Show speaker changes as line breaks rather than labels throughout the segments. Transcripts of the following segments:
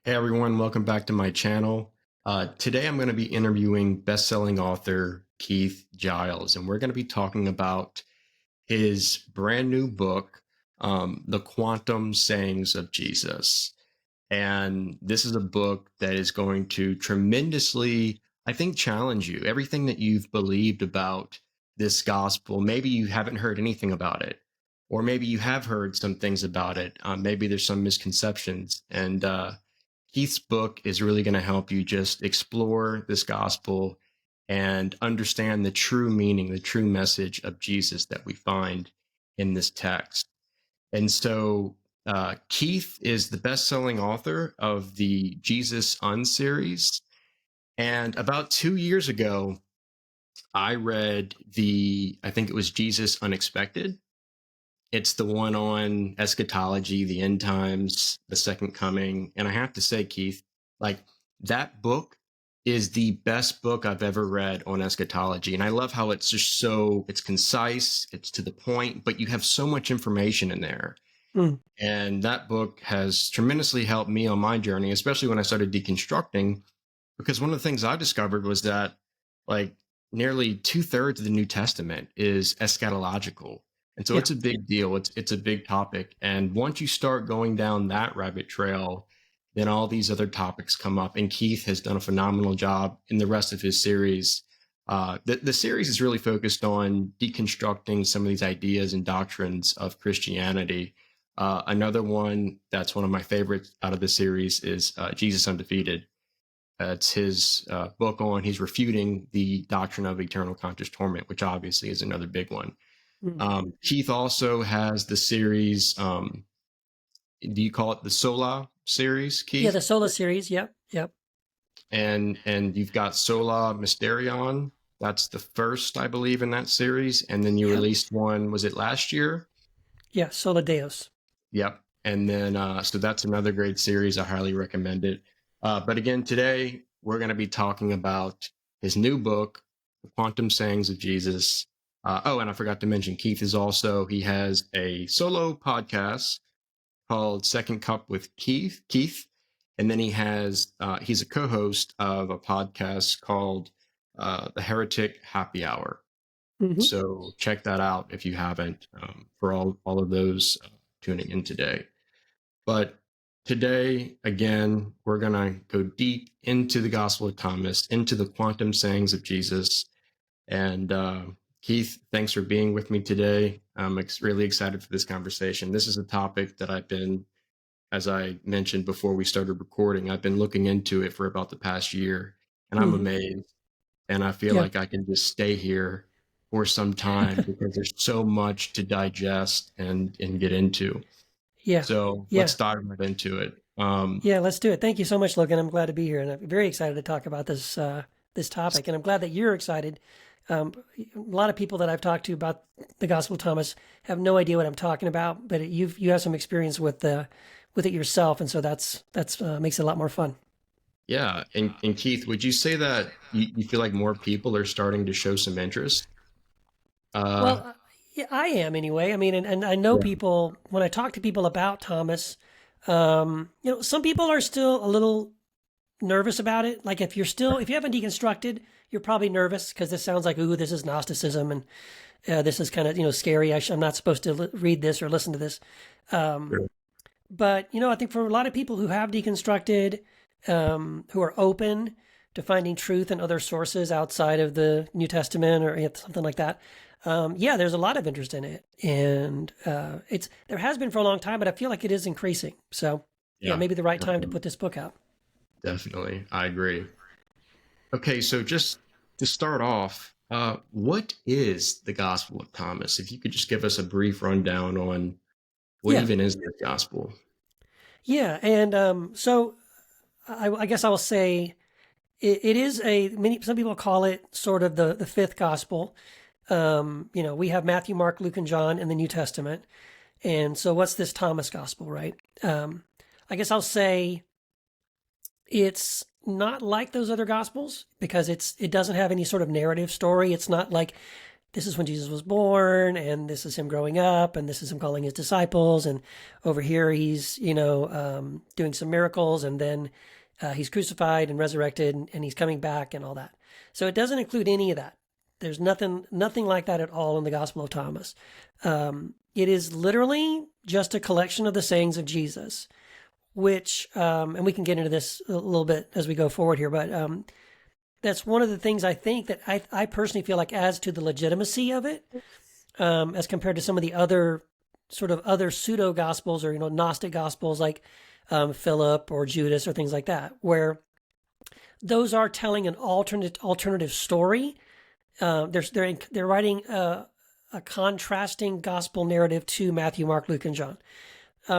Hey everyone, welcome back to my channel. Today I'm going to be interviewing best-selling author Keith Giles, and we're going to be talking about his brand new book, The Quantum Sayings of Jesus. And this is a book that is going to tremendously, I think, challenge you. Everything that you've believed about this gospel, maybe you haven't heard anything about it, or maybe you have heard some things about it. Maybe there's some misconceptions. And Keith's book is really going to help you just explore this gospel and understand the true meaning, the true message of Jesus that we find in this text. And so Keith is the best-selling author of the Jesus series. And about 2 years ago, I read I think it was Jesus Unexpected. It's the one on eschatology, the end times, the second coming. And I have to say, Keith, like that book is the best book I've ever read on eschatology. And I love how it's just it's concise, it's to the point, but you have so much information in there.
Mm.
And that book has tremendously helped me on my journey, especially when I started deconstructing, because one of the things I discovered was that like nearly 2/3 of the New Testament is eschatological. And so
Yeah.
it's a big deal. It's a big topic. And once you start going down that rabbit trail, then all these other topics come up. And Keith has done a phenomenal job in the rest of his series. The series is really focused on deconstructing some of these ideas and doctrines of Christianity. Another one that's one of my favorites out of the series is Jesus Undefeated. It's his book on, he's refuting the doctrine of eternal conscious torment, which obviously is another big one.
Mm.
Keith also has the series, do you call it the Sola series,
Yeah,
Keith?
the Sola series. Yep. Yep.
And you've got Sola Mysterion. That's the first, I believe, in that series. And then you
Yep.
released one, was it last year?
Yeah, Sola Deus.
Yep. And then, so that's another great series. I highly recommend it. But again, today we're going to be talking about his new book, The Quantum Sayings of Jesus. And I forgot to mention, he has a solo podcast called Second Cup with Keith. And then he's a co-host of a podcast called The Heretic Happy Hour.
Hmm.
So check that out if you haven't, for all of those tuning in today. But today, again, we're going to go deep into the Gospel of Thomas, into the quantum sayings of Jesus. And Keith, thanks for being with me today. I'm really excited for this conversation. This is a topic that as I mentioned before we started recording, I've been looking into it for about the past year, and I'm
Hmm.
amazed. And I feel
Yeah.
like I can just stay here for some time because there's so much to digest and get into.
Yeah.
So let's
Yeah.
dive right into it.
Yeah. Let's do it. Thank you so much, Logan. I'm glad to be here, and I'm very excited to talk about this topic. And I'm glad that you're excited. A lot of people that I've talked to about the Gospel of Thomas have no idea what I'm talking about, but you have some experience with it yourself, and so that's makes it a lot more fun.
yeah, and Keith, would you say that you feel like more people are starting to show some interest? Uh,
Well, yeah, I am anyway. I mean, and I know
yeah,
people when I talk to people about Thomas. Some people are still a little nervous about it. Like if you haven't deconstructed, you're probably nervous because this sounds like, ooh, this is Gnosticism, and this is kind of scary. I'm not supposed to read this or listen to this. Um,
sure.
but I think for a lot of people who have deconstructed, who are open to finding truth in other sources outside of the New Testament or something like that, yeah, there's a lot of interest in it, and there has been for a long time, but I feel like it is increasing. So yeah,
Yeah,
maybe the right time to
definitely.
put this book out.
Definitely. I agree. Okay, so just to start off, what is the Gospel of Thomas? If you could just give us a brief rundown on what
Yeah,
even is the gospel.
yeah, and so I guess I will say it is some people call it sort of the fifth gospel. We have Matthew, Mark, Luke, and John in the New Testament, and so what's this Thomas gospel, right? I guess I'll say it's not like those other gospels because it doesn't have any sort of narrative story. It's not like this is when Jesus was born, and this is him growing up, and this is him calling his disciples, and over here he's doing some miracles, and then he's crucified and resurrected, and he's coming back and all that. So it doesn't include any of that. There's nothing like that at all in the Gospel of Thomas. It is literally just a collection of the sayings of Jesus, which, and we can get into this a little bit as we go forward here, but that's one of the things I think that I personally feel like adds to the legitimacy of it, as compared to some of the other pseudo gospels or Gnostic Gospels like Philip or Judas or things like that, where those are telling an alternative story. They're writing a contrasting gospel narrative to Matthew, Mark, Luke, and John.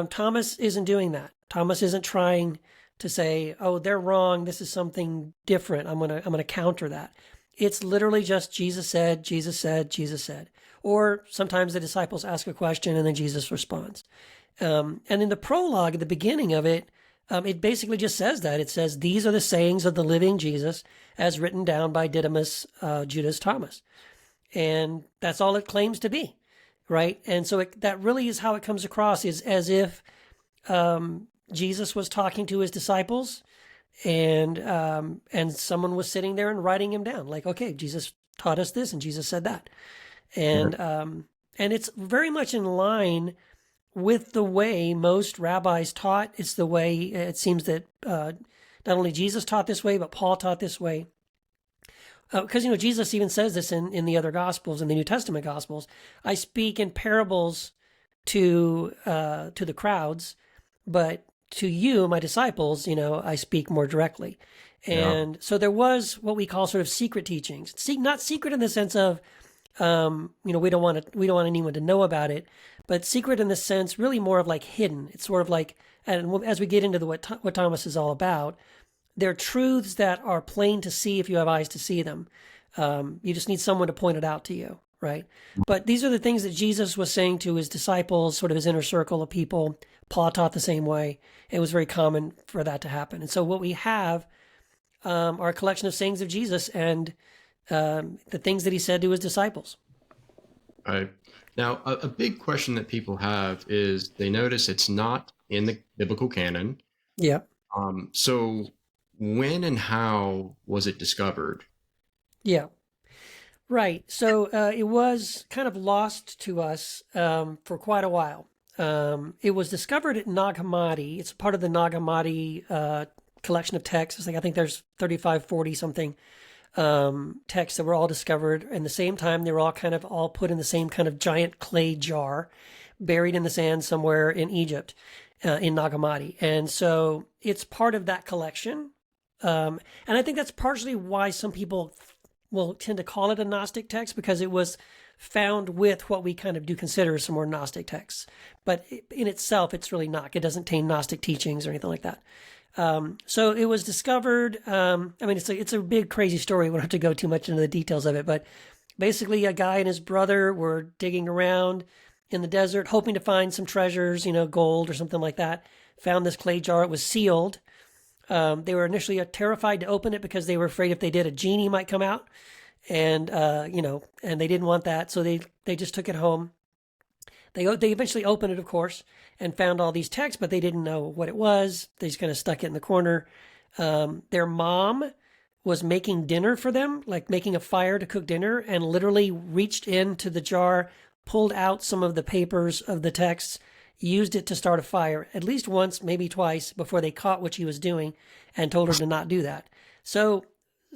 Thomas isn't doing that. Thomas isn't trying to say, "Oh, they're wrong. This is something different. I'm gonna counter that." It's literally just Jesus said, Jesus said, Jesus said. Or sometimes the disciples ask a question and then Jesus responds. And in the prologue at the beginning of it, it basically just says that. It says, "These are the sayings of the living Jesus as written down by Didymus Judas Thomas." And that's all it claims to be, right? And so that really is how it comes across, is as if Jesus was talking to his disciples, and someone was sitting there and writing him down, like, okay, Jesus taught us this, and Jesus said that, and it's very much in line with the way most rabbis taught. It's the way it seems that not only Jesus taught this way, but Paul taught this way. Because Jesus even says this in the other Gospels, in the New Testament Gospels. I speak in parables to the crowds, but to you, my disciples, I speak more directly. And so there was what we call sort of secret teachings. Not secret in the sense of, we don't want anyone to know about it, but secret in the sense really more of like hidden. It's sort of like, and as we get into what Thomas is all about, they're truths that are plain to see if you have eyes to see them. You just need someone to point it out to you, right? But these are the things that Jesus was saying to his disciples, sort of his inner circle of people. Paul taught the same way. It was very common for that to happen. And so what we have are a collection of sayings of Jesus and the things that he said to his disciples.
Right. Now, a big question that people have is they notice it's not in the biblical canon.
Yeah.
So when and how was it discovered?
Yeah. Right. So it was kind of lost to us for quite a while. It was discovered at Nag Hammadi. It's part of the Nag Hammadi collection of texts. I think there's 35, 40 something texts that were all discovered in the same time. They were all put in the same kind of giant clay jar, buried in the sand somewhere in Egypt, in Nag Hammadi. And so it's part of that collection. And I think that's partially why some people will tend to call it a Gnostic text, because it was found with what we kind of do consider some more Gnostic texts. But in itself, it's really not. It doesn't contain Gnostic teachings or anything like that. So it was discovered. It's a big, crazy story. We don't have to go too much into the details of it. But basically, a guy and his brother were digging around in the desert, hoping to find some treasures, gold or something like that. Found this clay jar. It was sealed. They were initially terrified to open it because they were afraid if they did, a genie might come out, and and they didn't want that, so they just took it home. They eventually opened it, of course, and found all these texts, but they didn't know what it was. They just kind of stuck it in the corner. Their mom was making dinner for them, like making a fire to cook dinner, and literally reached into the jar, pulled out some of the papers of the texts, used it to start a fire at least once, maybe twice, before they caught what she was doing and told her to not do that. So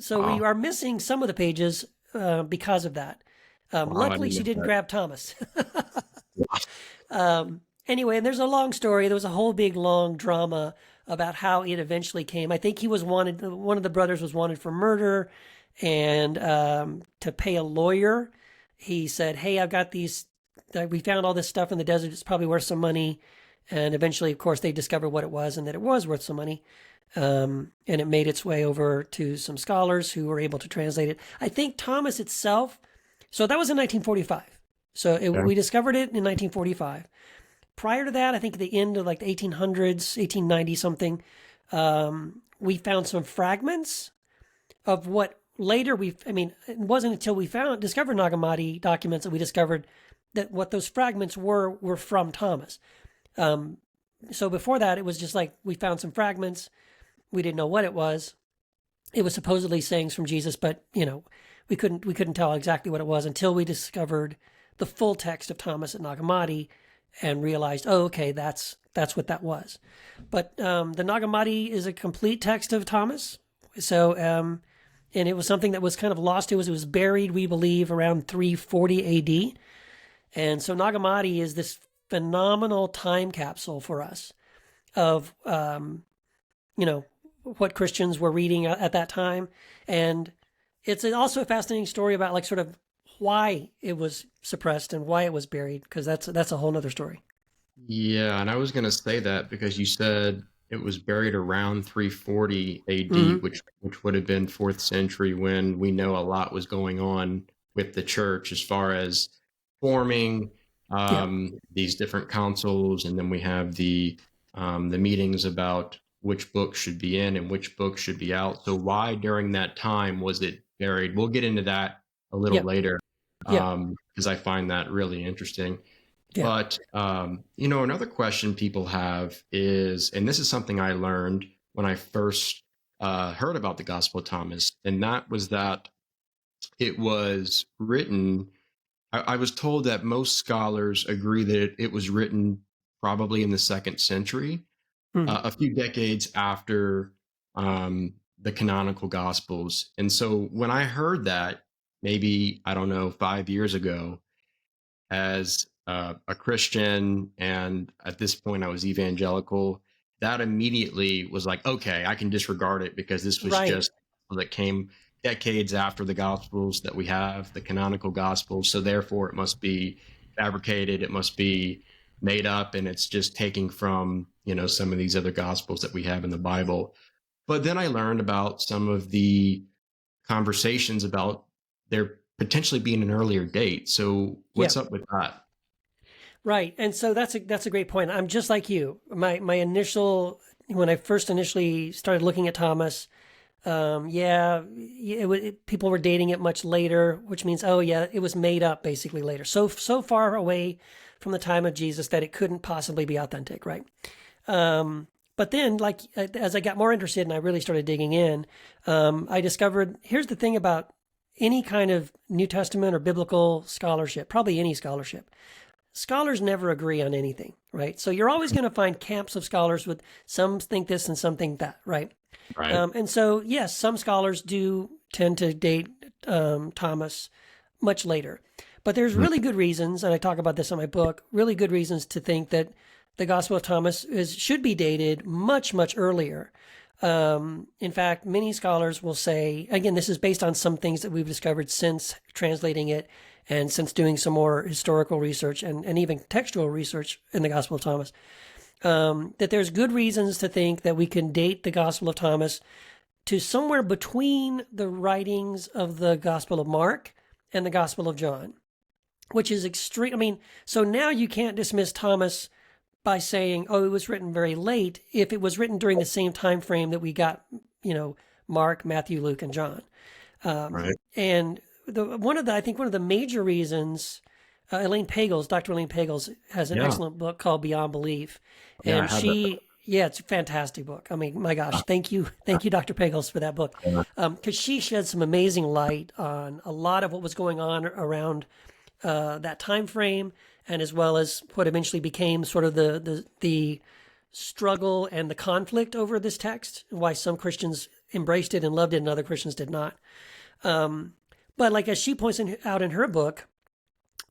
we are missing some of the pages because of that. Luckily, she didn't grab Thomas. Anyway, and there's a long story. There was a whole big, long drama about how it eventually came. I think he was wanted. One of the brothers was wanted for murder, and to pay a lawyer. He said, "Hey, I've got these. We found all this stuff in the desert. It's probably worth some money." And eventually, of course, they discovered what it was and that it was worth some money. And it made its way over to some scholars who were able to translate it. I think Thomas itself. So that was in 1945. So we discovered it in 1945. Prior to that, I think at the end of like the 1800s, 1890 something, we found some fragments of what later it wasn't until we discovered Nag Hammadi documents that we discovered that what those fragments were from Thomas. So before that, it was just like we found some fragments. We didn't know what it was. It was supposedly sayings from Jesus, but we couldn't tell exactly what it was until we discovered the full text of Thomas at Nag Hammadi and realized, oh, okay, that's what that was. But the Nag Hammadi is a complete text of Thomas. So, and it was something that was kind of lost. It was buried, we believe, around 340 A.D. And so Nag Hammadi is this phenomenal time capsule for us of, what Christians were reading at that time. And it's also a fascinating story about like sort of why it was suppressed and why it was buried, because that's a whole nother story.
Yeah, and I was going to say that because you said it was buried around 340 AD,
Mm-hmm.
which would have been fourth century, when we know a lot was going on with the church as far as forming
Yeah.
these different councils, and then we have the meetings about which book should be in and which book should be out. So why during that time was it buried? We'll get into that a little
Yeah.
later,
Yeah.
because I find that really interesting.
Yeah.
But another question people have is, and this is something I learned when I first heard about the Gospel of Thomas, and that was that it was written. I was told that most scholars agree that it was written probably in the second century,
Mm.
a few decades after the canonical Gospels. And so when I heard that, maybe, I don't know, 5 years ago, as a Christian, and at this point I was evangelical, that immediately was like, okay, I can disregard it because this was
Right.
just that came decades after the Gospels that we have, the canonical Gospels. So therefore, it must be fabricated, it must be made up, and it's just taking from some of these other Gospels that we have in the Bible. But then I learned about some of the conversations about there potentially being an earlier date. So
Yeah.
what's up with that?
Right. And so that's a great point. I'm just like you. My initial when I first initially started looking at Thomas, people were dating it much later, which means, oh yeah, it was made up basically later. So far away from the time of Jesus that it couldn't possibly be authentic, right? But then, like as I got more interested and I really started digging in, I discovered here's the thing about any kind of New Testament or biblical scholarship, probably any scholarship. Scholars never agree on anything, right? So you're always going to find camps of scholars with some think this and some think that, right?
Right.
And so, yes, some scholars do tend to date Thomas much later. But there's really good reasons, and I talk about this in my book, really good reasons to think that the Gospel of Thomas should be dated much, much earlier. In fact, many scholars will say, again, this is based on some things that we've discovered since translating it and since doing some more historical research and even textual research in the Gospel of Thomas, that there's good reasons to think that we can date the Gospel of Thomas to somewhere between the writings of the Gospel of Mark and the Gospel of John, which is extreme. I mean, so now you can't dismiss Thomas by saying, oh, it was written very late if it was written during the same time frame that we got, Mark, Matthew, Luke, and John.
Right.
And one of the major reasons, Dr. Elaine Pagels has an
Yeah.
excellent book called Beyond Belief,
Yeah, I
and
have that.
it's a fantastic book. I mean, my gosh, thank you, Dr. Pagels, for that book, because she shed some amazing light on a lot of what was going on around that time frame, and as well as what eventually became sort of the struggle and the conflict over this text, and why some Christians embraced it and loved it and other Christians did not. But like as she points out in her book,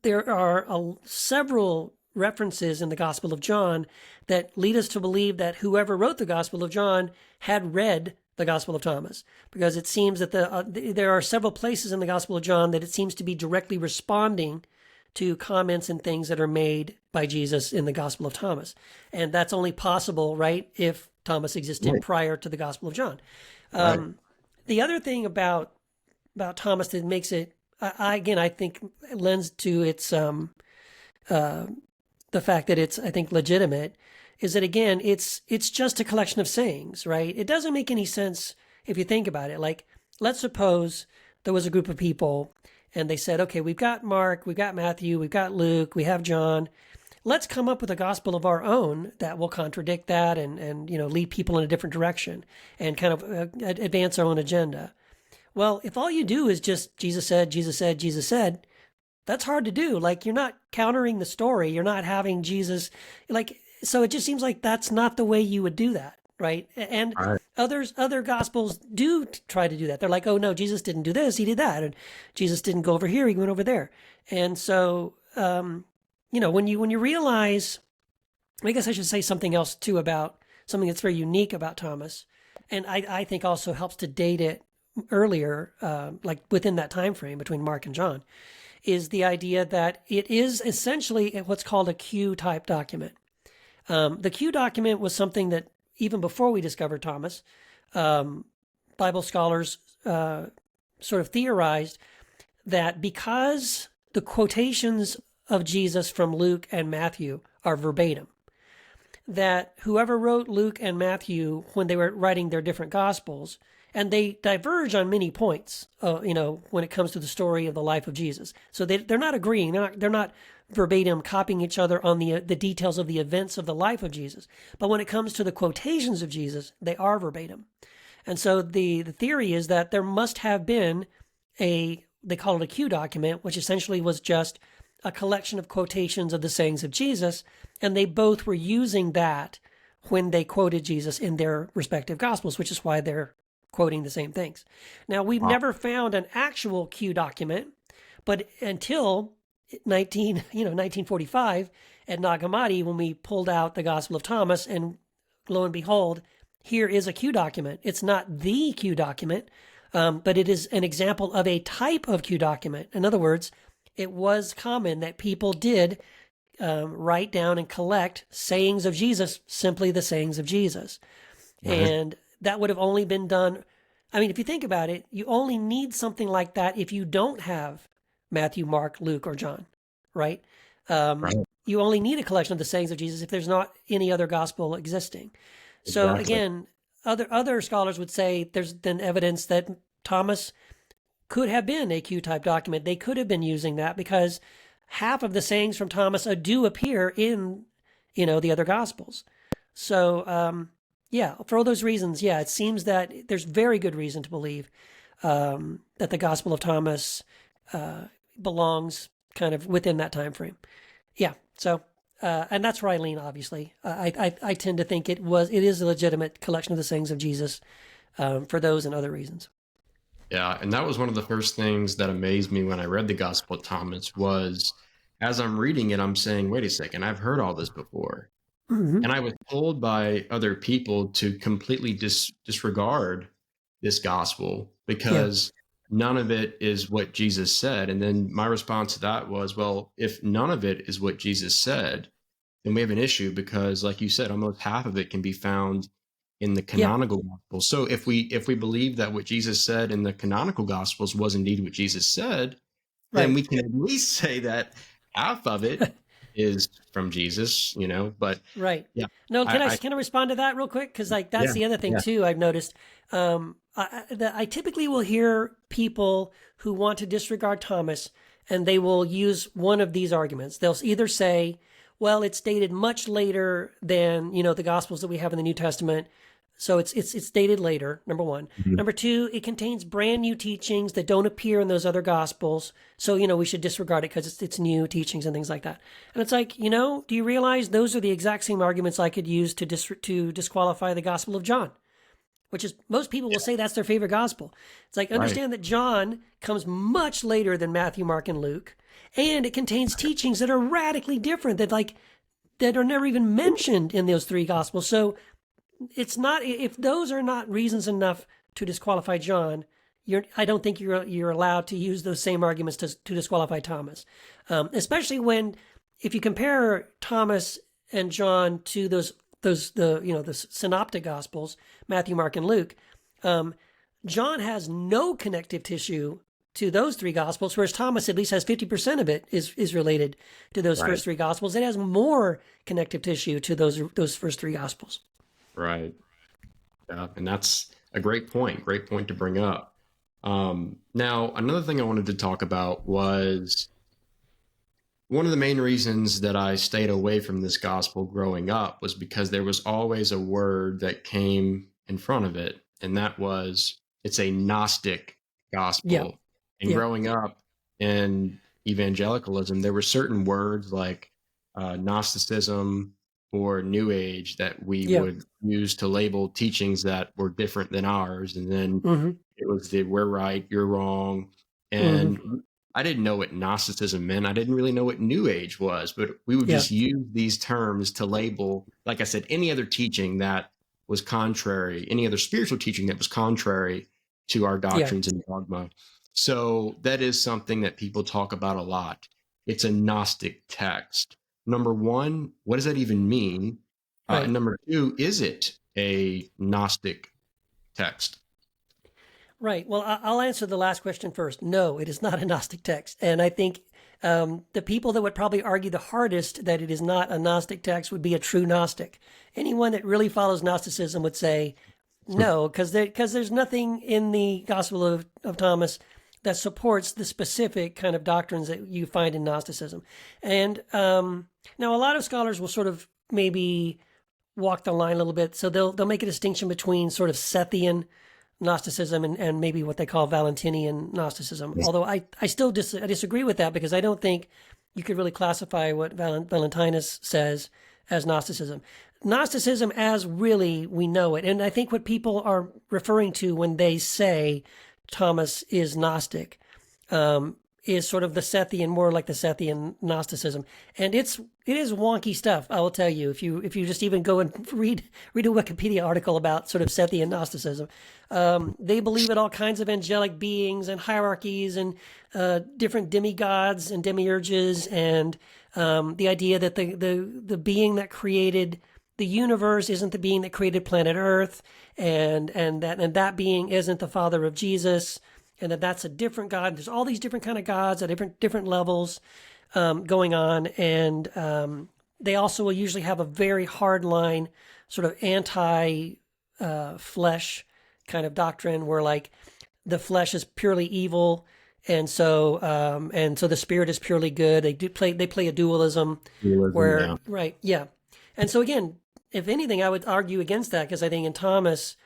there are several references in the Gospel of John that lead us to believe that whoever wrote the Gospel of John had read the Gospel of Thomas, because it seems that there are several places in the Gospel of John that it seems to be directly responding to comments and things that are made by Jesus in the Gospel of Thomas. And that's only possible, right, if Thomas existed
Right.
prior to the Gospel of John.
Right.
The other thing about Thomas that makes it, I think, lends to its the fact that it's, I think, legitimate, is that again, it's just a collection of sayings, right? It doesn't make any sense if you think about it. Like, let's suppose there was a group of people and they said, okay, we've got Mark, we've got Matthew, we've got Luke, we have John. Let's come up with a gospel of our own that will contradict that and lead people in a different direction and kind of advance our own agenda. Well, if all you do is just Jesus said, Jesus said, Jesus said, that's hard to do. Like, you're not countering the story. You're not having Jesus, like, so it just seems like that's not the way you would do that, right? And
Right.
other gospels do try to do that. They're like, oh no, Jesus didn't do this, he did that, and Jesus didn't go over here, he went over there. And so, when you realize, I guess I should say something else too about something that's very unique about Thomas, and I think also helps to date it earlier, like within that time frame between Mark and John, is the idea that it is essentially what's called a Q type document. The Q document was something that even before we discovered Thomas, Bible scholars sort of theorized that because the quotations of Jesus from Luke and Matthew are verbatim, that whoever wrote Luke and Matthew when they were writing their different gospels, and they diverge on many points, when it comes to the story of the life of Jesus. So they're not agreeing. They're not verbatim copying each other on the details of the events of the life of Jesus. But when it comes to the quotations of Jesus, they are verbatim. And so the theory is that there must have been they call it a Q document, which essentially was just a collection of quotations of the sayings of Jesus, and they both were using that when they quoted Jesus in their respective gospels, which is why they're quoting the same things. Now, we've never found an actual Q document, but until 1945 at Nag Hammadi, when we pulled out the Gospel of Thomas, and lo and behold, here is a Q document. It's not the Q document, but it is an example of a type of Q document. In other words, it was common that people did write down and collect sayings of Jesus, simply the sayings of Jesus.
Right.
And that would have only been done, I mean, if you think about it, you only need something like that if you don't have Matthew, Mark, Luke, or John, right?
Right.
You only need a collection of the sayings of Jesus if there's not any other gospel existing. So
Exactly.
again, other scholars would say there's then evidence that Thomas could have been a Q-type document. They could have been using that because half of the sayings from Thomas do appear in, the other gospels. So, for all those reasons, it seems that there's very good reason to believe that the Gospel of Thomas belongs kind of within that time frame. Yeah. So, and that's where I lean. Obviously, I tend to think it is a legitimate collection of the sayings of Jesus for those and other reasons.
Yeah, and that was one of the first things that amazed me when I read the Gospel of Thomas was as I'm reading it, I'm saying, wait a second, I've heard all this before.
Mm-hmm.
And I was told by other people to completely disregard this gospel
Yeah.
because none of it is what Jesus said. And then my response to that was, well, if none of it is what Jesus said, then we have an issue because, like you said, almost half of it can be found in the
Yeah.
canonical gospel. So if we believe that what Jesus said in the canonical gospels was indeed what Jesus said, then
Right.
we can at least say that half of it is from Jesus, but
Right.
yeah,
No, can I
I
can I respond to that real quick? Because that's
yeah,
the other thing
yeah,
too. I've noticed. I typically will hear people who want to disregard Thomas, and they will use one of these arguments. They'll either say, "Well, it's dated much later than the Gospels that we have in the New Testament, so it's dated later." Number one.
mhm,
Number two, it contains brand new teachings that don't appear in those other Gospels, so we should disregard it because it's new teachings and things like that. And it's like, do you realize those are the exact same arguments I could use to disqualify the Gospel of John? Which is, most people will say that's their favorite gospel. It's like,
right,
understand that John comes much later than Matthew, Mark, and Luke, and it contains teachings that are radically different that are never even mentioned in those three gospels. So it's not, if those are not reasons enough to disqualify John, I don't think you're allowed to use those same arguments to disqualify Thomas, especially if you compare Thomas and John to the synoptic gospels, Matthew, Mark, and Luke. John has no connective tissue to those three gospels, whereas Thomas at least has 50% of it is related to those
right,
first three gospels. It has more connective tissue to those first three gospels.
right. Yeah, and that's a great point to bring up. Now, another thing I wanted to talk about was one of the main reasons that I stayed away from this gospel growing up was because there was always a word that came in front of it, and that was it's a Gnostic
Yeah.
gospel. And
Yeah.
growing up in evangelicalism, there were certain words like Gnosticism or New Age that we
Yeah.
would use to label teachings that were different than ours. And then
Mm-hmm.
it was the we're right, you're wrong.
Mm-hmm.
And I didn't know what Gnosticism meant. I didn't really know what New Age was, but we would
Yeah.
just use these terms to label, like I said, any other teaching that was contrary, any other spiritual teaching that was contrary to our
Yeah.
doctrines and dogma. So that is something that people talk about a lot. It's a Gnostic text. Number one, what does that even mean? And
Right.
number two, is it a Gnostic text?
Right. Well, I'll answer the last question first. No, it is not a Gnostic text. And I think the people that would probably argue the hardest that it is not a Gnostic text would be a true Gnostic. Anyone that really follows Gnosticism would say no, because there's nothing in the Gospel of Thomas that supports the specific kind of doctrines that you find in Gnosticism. And now a lot of scholars will sort of maybe walk the line a little bit. So they'll make a distinction between sort of Sethian Gnosticism and maybe what they call Valentinian Gnosticism. Although I still I disagree with that because I don't think you could really classify what Valentinus says as Gnosticism. Gnosticism as really we know it. And I think what people are referring to when they say Thomas is Gnostic is sort of the Sethian, more like the Sethian Gnosticism. And it is wonky stuff, I will tell you. If you just even go and read a Wikipedia article about sort of Sethian Gnosticism, they believe in all kinds of angelic beings and hierarchies and different demigods and demiurges, and the idea that the being that created the universe isn't the being that created planet Earth, and that being isn't the father of Jesus, and that's a different God. There's all these different kind of gods at different levels going on, and they also will usually have a very hard line, sort of anti flesh kind of doctrine, where like the flesh is purely evil, and so the spirit is purely good. They play a dualism,
Dualism,
where
yeah.
right, yeah, and so again, if anything, I would argue against that because I think in Thomas,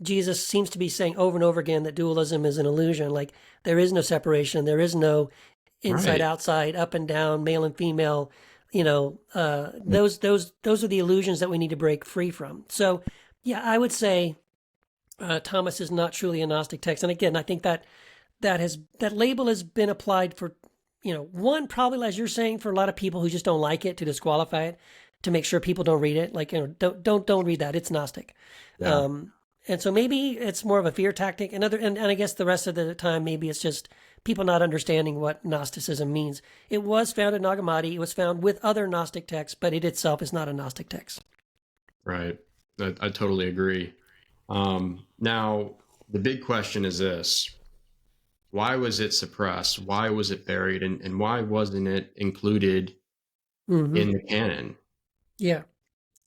Jesus seems to be saying over and over again that dualism is an illusion. Like there is no separation, there is no inside,
Right.
outside, up and down, male and female. Those are the illusions that we need to break free from. So, yeah, I would say Thomas is not truly a Gnostic text. And again, I think that label has been applied for, one probably as you're saying for a lot of people who just don't like it to disqualify it, to make sure people don't read it. Like don't read that. It's Gnostic.
Yeah.
And so maybe it's more of a fear tactic. And I guess the rest of the time maybe it's just people not understanding what Gnosticism means. It was found in Nag Hammadi. It was found with other Gnostic texts, but it itself is not a Gnostic text.
Right. I totally agree. Now, the big question is this: why was it suppressed? Why was it buried? And why wasn't it included
Mm-hmm.
in the canon?
Yeah.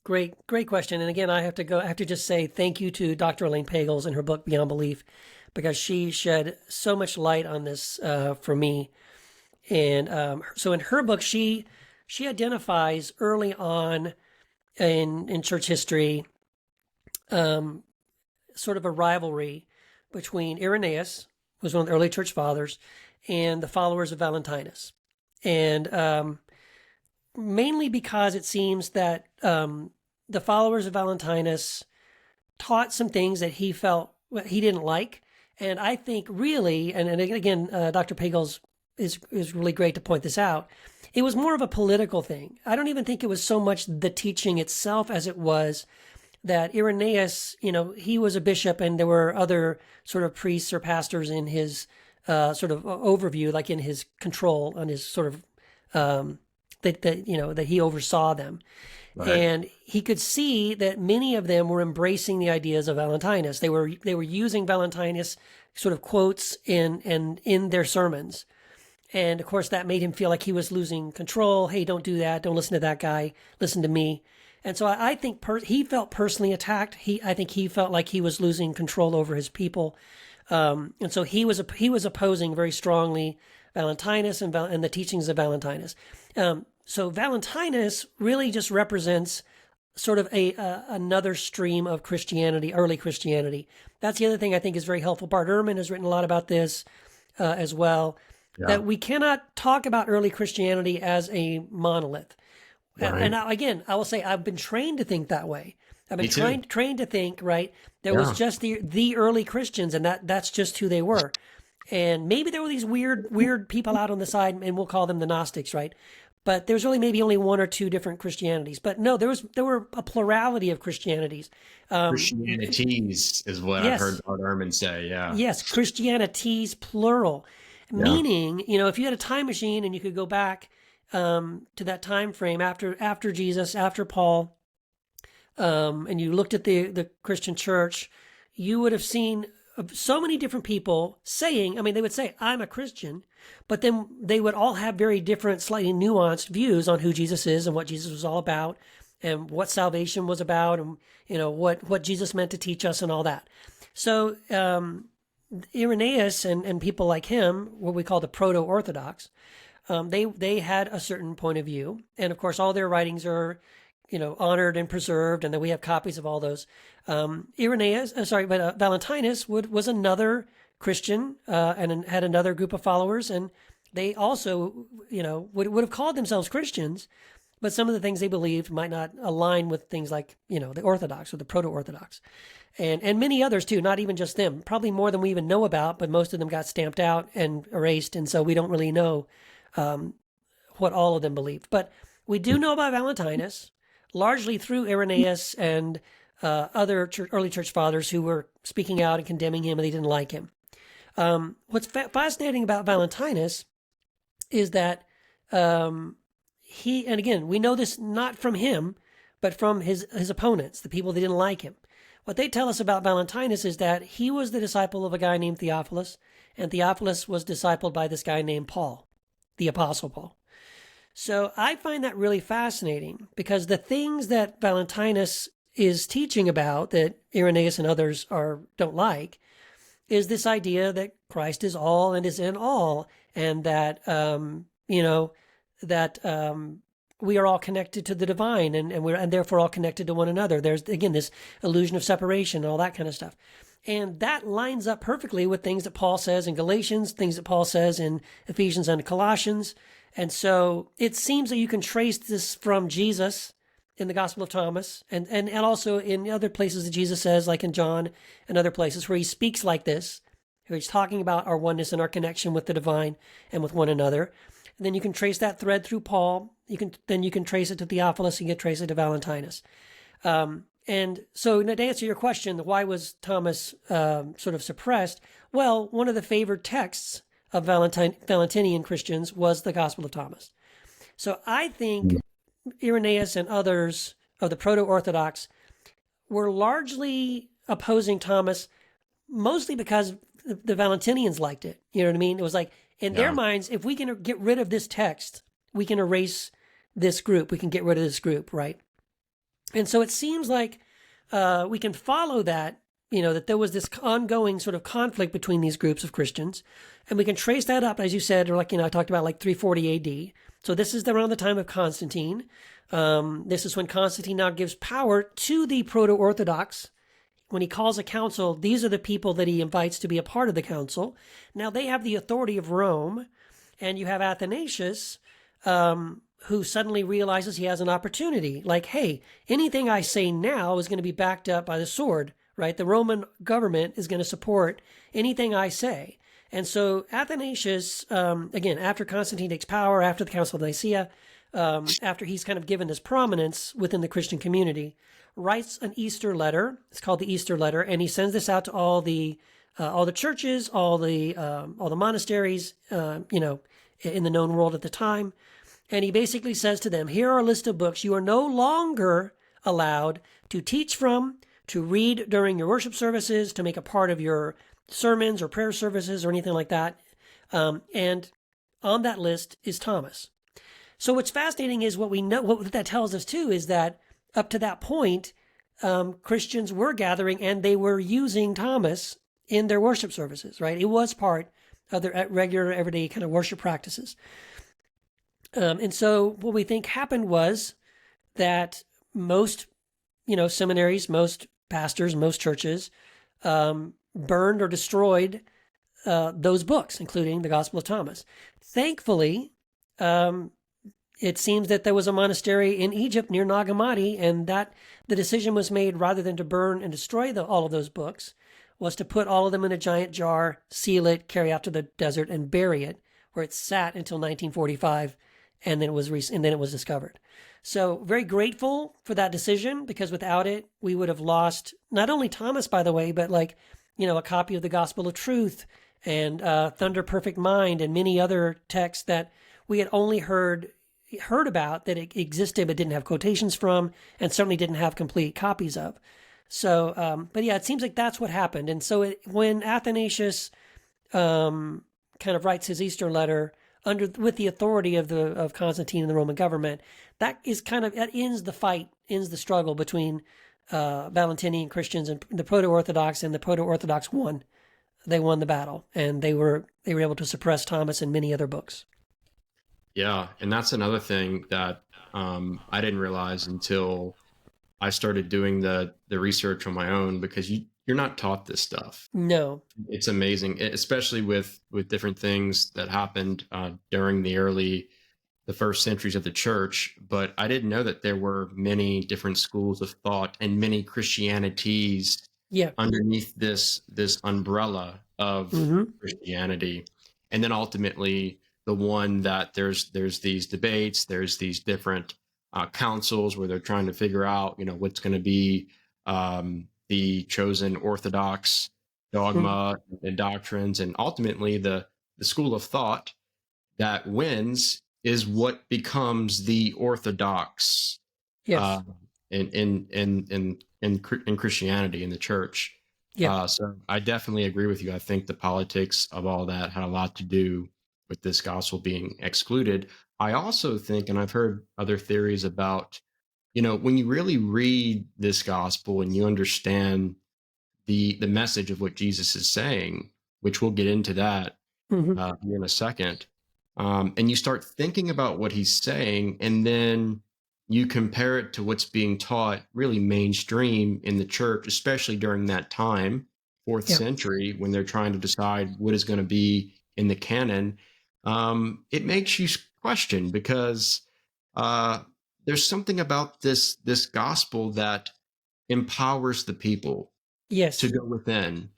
Great question. And again, I have to just say thank you to Dr. Elaine Pagels and her book Beyond Belief, because she shed so much light on this for me. And so in her book, she identifies early on in church history sort of a rivalry between Irenaeus, who was one of the early church fathers, and the followers of Valentinus. And mainly because it seems that the followers of Valentinus taught some things that he felt he didn't like. And I think really, and again, Dr. Pagels is really great to point this out, it was more of a political thing. I don't even think it was so much the teaching itself as it was that Irenaeus, he was a bishop and there were other sort of priests or pastors in his sort of overview, like in his control, on his sort of that he oversaw them.
Right.
And he could see that many of them were embracing the ideas of Valentinus. They were using Valentinus sort of quotes in their sermons. And of course that made him feel like he was losing control. Hey, don't do that. Don't listen to that guy. Listen to me. And so I think he felt personally attacked. I think he felt like he was losing control over his people. And so he was opposing very strongly Valentinus and the teachings of Valentinus. So Valentinus really just represents sort of another stream of Christianity, early Christianity. That's the other thing I think is very helpful. Bart Ehrman has written a lot about this as well, that we cannot talk about early Christianity as a monolith. Right. And now, again, I will say I've been trained to think that way. I've been trained to think, right, there was just the early Christians, and that's just who they were. And maybe there were these weird people out on the side, and we'll call them the Gnostics, right? But there's really maybe only one or two different Christianities. But no, there were a plurality of Christianities.
Christianities is what I've heard Bart Ehrman say, yeah.
Yes, Christianities, plural. Yeah. Meaning, if you had a time machine and you could go back to that time frame after Jesus, after Paul, and you looked at the Christian church, you would have seen so many different people saying, they would say, I'm a Christian, but then they would all have very different, slightly nuanced views on who Jesus is and what Jesus was all about and what salvation was about and, what Jesus meant to teach us and all that. So Irenaeus and people like him, what we call the proto-Orthodox, they had a certain point of view. And of course, all their writings are, honored and preserved, and then we have copies of all those. Valentinus was another Christian and had another group of followers, and they also, would have called themselves Christians, but some of the things they believed might not align with things like, the Orthodox or the Proto-Orthodox, and many others too, not even just them, probably more than we even know about, but most of them got stamped out and erased, and so we don't really know what all of them believed. But we do know about Valentinus, largely through Irenaeus and other early church fathers who were speaking out and condemning him, and they didn't like him. What's fascinating about Valentinus is that he, and again, we know this not from him, but from his opponents, the people that didn't like him. What they tell us about Valentinus is that he was the disciple of a guy named Theophilus, and Theophilus was discipled by this guy named Paul, the Apostle Paul. So I find that really fascinating because the things that Valentinus is teaching about that Irenaeus and others don't like is this idea that Christ is all and is in all, and that we are all connected to the divine, and therefore all connected to one another. There's again this illusion of separation and all that kind of stuff. And that lines up perfectly with things that Paul says in Galatians, things that Paul says in Ephesians and Colossians. And so it seems that you can trace this from Jesus in the Gospel of Thomas and also in other places that Jesus says, like in John and other places where he speaks like this, where he's talking about our oneness and our connection with the divine and with one another. And then you can trace that thread through Paul. You can trace it to Theophilus, you can trace it to Valentinus. And so to answer your question, why was Thomas sort of suppressed? Well, one of the favored texts of Valentinian Christians was the Gospel of Thomas. So I think Irenaeus and others of the Proto-Orthodox were largely opposing Thomas, mostly because the Valentinians liked it. You know what I mean? It was like, in their minds, if we can get rid of this text, we can erase this group. We can get rid of this group, right? And so it seems like we can follow that, that there was this ongoing sort of conflict between these groups of Christians. And we can trace that up, as you said, or I talked about 340 AD. So this is around the time of Constantine. This is when Constantine now gives power to the Proto-Orthodox. When he calls a council, these are the people that he invites to be a part of the council. Now they have the authority of Rome, and you have Athanasius, who suddenly realizes he has an opportunity. Like, hey, anything I say now is going to be backed up by the sword, right? The Roman government is going to support anything I say. And so Athanasius, again, after Constantine takes power, after the Council of Nicaea, after he's kind of given this prominence within the Christian community, writes an Easter letter. It's called the Easter letter, and he sends this out to all the churches, all the monasteries, in the known world at the time. And he basically says to them, here are a list of books you are no longer allowed to teach from, to read during your worship services, to make a part of your sermons or prayer services or anything like that. And on that list is Thomas. So what's fascinating is what we know, what that tells us too, is that up to that point, Christians were gathering and they were using Thomas in their worship services, right? It was part of their regular, everyday kind of worship practices. And so what we think happened was that most, seminaries, most pastors, most churches burned or destroyed those books, including the Gospel of Thomas. Thankfully, it seems that there was a monastery in Egypt near Nag Hammadi, and that the decision was made, rather than to burn and destroy all of those books, was to put all of them in a giant jar, seal it, carry out to the desert, and bury it, where it sat until 1945, and then it was discovered. So very grateful for that decision, because without it, we would have lost not only Thomas, by the way, but a copy of the Gospel of Truth and Thunder Perfect Mind and many other texts that we had only heard about, that it existed but didn't have quotations from, and certainly didn't have complete copies of. So, but yeah, it seems like that's what happened. And so when Athanasius kind of writes his Easter letter with the authority of Constantine and the Roman government, that ends the fight, ends the struggle between Valentinian Christians and the Proto-Orthodox, and the Proto-Orthodox won. They won the battle, and they were able to suppress Thomas and many other books.
Yeah, and that's another thing that I didn't realize until I started doing the research on my own, because you're not taught this stuff.
No.
It's amazing, especially with different things that happened during the first centuries of the church. But I didn't know that there were many different schools of thought and many Christianities underneath this umbrella of Christianity. And then ultimately the one that there's these debates, there's these different councils where they're trying to figure out, what's going to be the chosen orthodox dogma and doctrines. And ultimately the school of thought that wins is what becomes the orthodox in Christianity, in the church. So I definitely agree with you. I think the politics of all that had a lot to do with this gospel being excluded. I also think, and I've heard other theories about, when you really read this gospel and you understand the message of what Jesus is saying, which we'll get into that here in a second, and you start thinking about what he's saying, and then you compare it to what's being taught really mainstream in the church, especially during that time, 4th century, when they're trying to decide what is going to be in the canon. It makes you question, because there's something about this gospel that empowers the people to go within.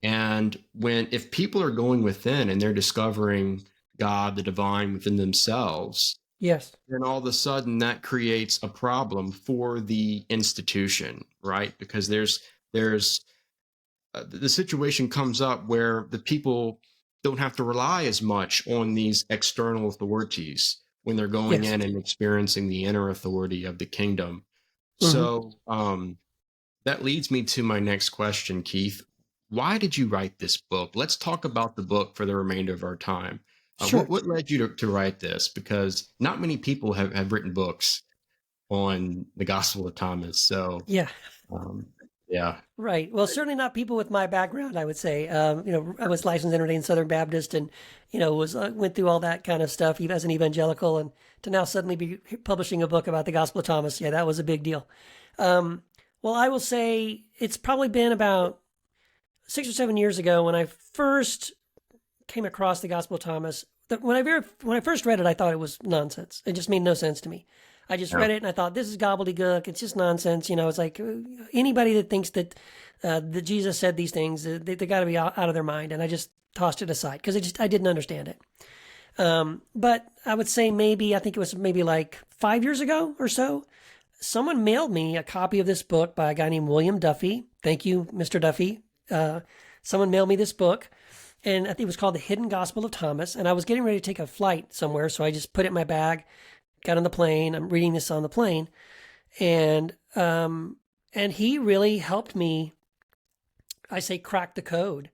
And if people are going within and they're discovering God, the divine, within themselves, then all of a sudden that creates a problem for the institution, right? Because there's the situation comes up where the people don't have to rely as much on these external authorities when they're going in and experiencing the inner authority of the kingdom. So that leads me to my next question, Keith. Why did you write this book? Let's talk about the book for the remainder of our time. What led you to write this? Because not many people have written books on the Gospel of Thomas. So
Right. Well, certainly not people with my background, I would say. I was licensed and ordained Southern Baptist, and went through all that kind of stuff as an evangelical, and to now suddenly be publishing a book about the Gospel of Thomas, that was a big deal. Well, I will say it's probably been about 6 or 7 years ago when I first came across the Gospel of Thomas. When I first read it, I thought it was nonsense. It just made no sense to me. I just read it and I thought, this is gobbledygook. It's just nonsense. It's like anybody that thinks that Jesus said these things, they got to be out of their mind. And I just tossed it aside because I didn't understand it. But I would say I think it was maybe like 5 years ago or so, someone mailed me a copy of this book by a guy named William Duffy. Thank you, Mr. Duffy. Someone mailed me this book, and I think it was called The Hidden Gospel of Thomas. And I was getting ready to take a flight somewhere, so I just put it in my bag, got on the plane. I'm reading this on the plane, and he really helped me, I say, crack the code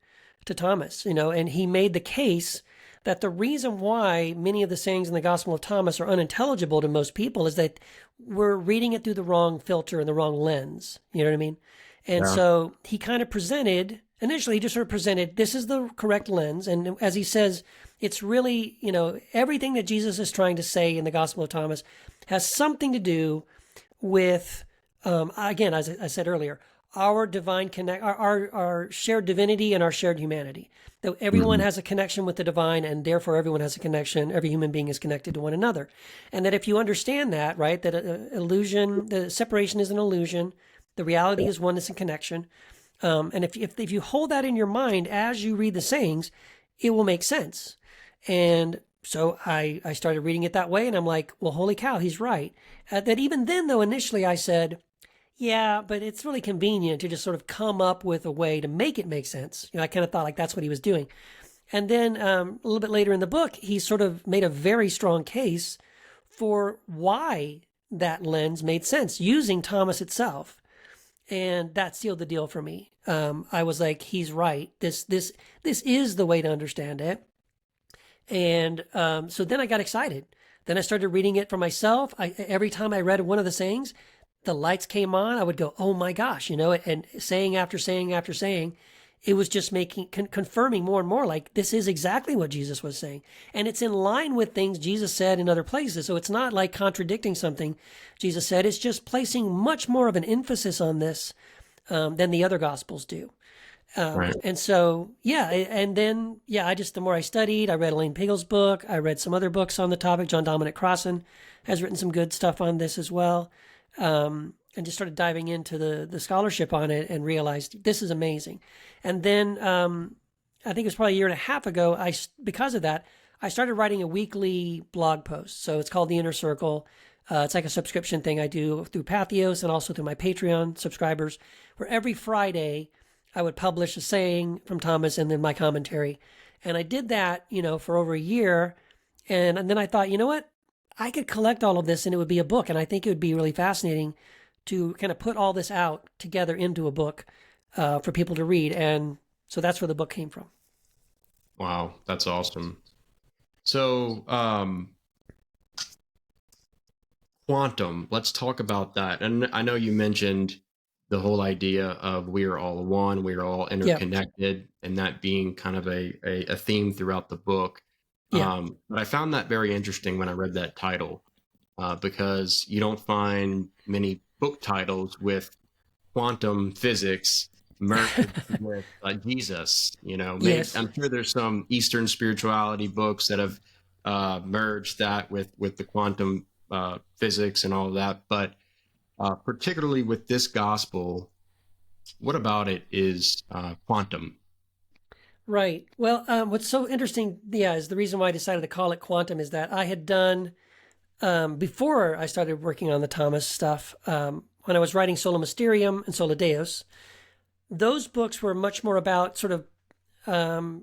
to Thomas, and he made the case that the reason why many of the sayings in the Gospel of Thomas are unintelligible to most people is that we're reading it through the wrong filter and the wrong lens. You know what I mean? And
Yeah.
so he kind of presented, initially, he just sort of presented, this is the correct lens. And as he says, it's really, everything that Jesus is trying to say in the Gospel of Thomas has something to do with, again, as I said earlier, our divine our shared divinity and our shared humanity. That everyone
Mhm.
has a connection with the divine, and therefore everyone has a connection. Every human being is connected to one another, and that if you understand that, right, that illusion, the separation is an illusion, the reality is oneness and connection. And if you hold that in your mind as you read the sayings, it will make sense. And so I started reading it that way, and I'm like, well, holy cow, he's right. That even then, though, initially I said, yeah, but it's really convenient to just sort of come up with a way to make it make sense. I kind of thought like that's what he was doing. And then a little bit later in the book, he sort of made a very strong case for why that lens made sense using Thomas itself. And that sealed the deal for me. I was like, he's right. This is the way to understand it. And so then I got excited. Then I started reading it for myself. Every time I read one of the sayings, the lights came on. I would go, oh my gosh, and saying after saying after saying, it was just confirming more and more like this is exactly what Jesus was saying. And it's in line with things Jesus said in other places. So it's not like contradicting something Jesus said. It's just placing much more of an emphasis on this than the other Gospels do.
Right.
And so, yeah, and then, the more I studied, I read Elaine Pigel's book. I read some other books on the topic. John Dominic Crossan has written some good stuff on this as well. And just started diving into the scholarship on it and realized this is amazing. And then I think it was probably a year and a half ago, because of that, I started writing a weekly blog post. So it's called The Inner Circle. It's like a subscription thing I do through Patheos and also through my Patreon subscribers, where every Friday I would publish a saying from Thomas and then my commentary. And I did that, for over a year. And then I thought, you know what? I could collect all of this and it would be a book. And I think it would be really fascinating to kind of put all this out together into a book for people to read. And so that's where the book came from.
Wow, that's awesome. So, quantum, let's talk about that. And I know you mentioned the whole idea of we are all one, we are all
Yeah.
interconnected, and that being kind of a theme throughout the book.
Yeah.
But I found that very interesting when I read that title, because you don't find many book titles with quantum physics merged with Jesus. Maybe
Yes.
I'm sure there's some Eastern spirituality books that have merged that with the quantum physics and all of that, but particularly with this gospel, what about it is quantum?
Right. Well, what's so interesting, is the reason why I decided to call it quantum is that I had done, before I started working on the Thomas stuff, when I was writing Sola Mysterium and Sola Deus, those books were much more about sort of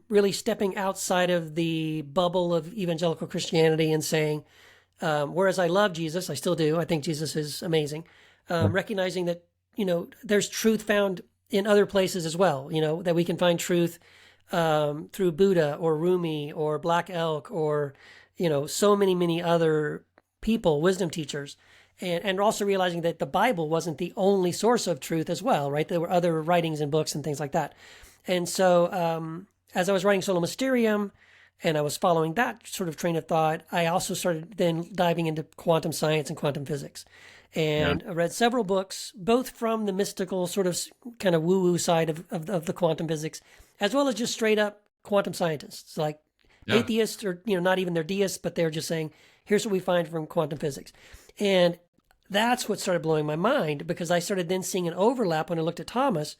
really stepping outside of the bubble of evangelical Christianity and saying, whereas I love Jesus, I still do. I think Jesus is amazing. Recognizing that, there's truth found in other places as well, that we can find truth through Buddha or Rumi or Black Elk or, so many other people, wisdom teachers. And also realizing that the Bible wasn't the only source of truth as well, right? There were other writings and books and things like that. And so as I was writing Sola Mysterium and I was following that sort of train of thought, I also started then diving into quantum science and quantum physics. And I read several books, both from the mystical sort of kind of woo-woo side of the quantum physics, as well as just straight up quantum scientists, like atheists or, not even they're deists, but they're just saying, here's what we find from quantum physics. And that's what started blowing my mind, because I started then seeing an overlap when I looked at Thomas,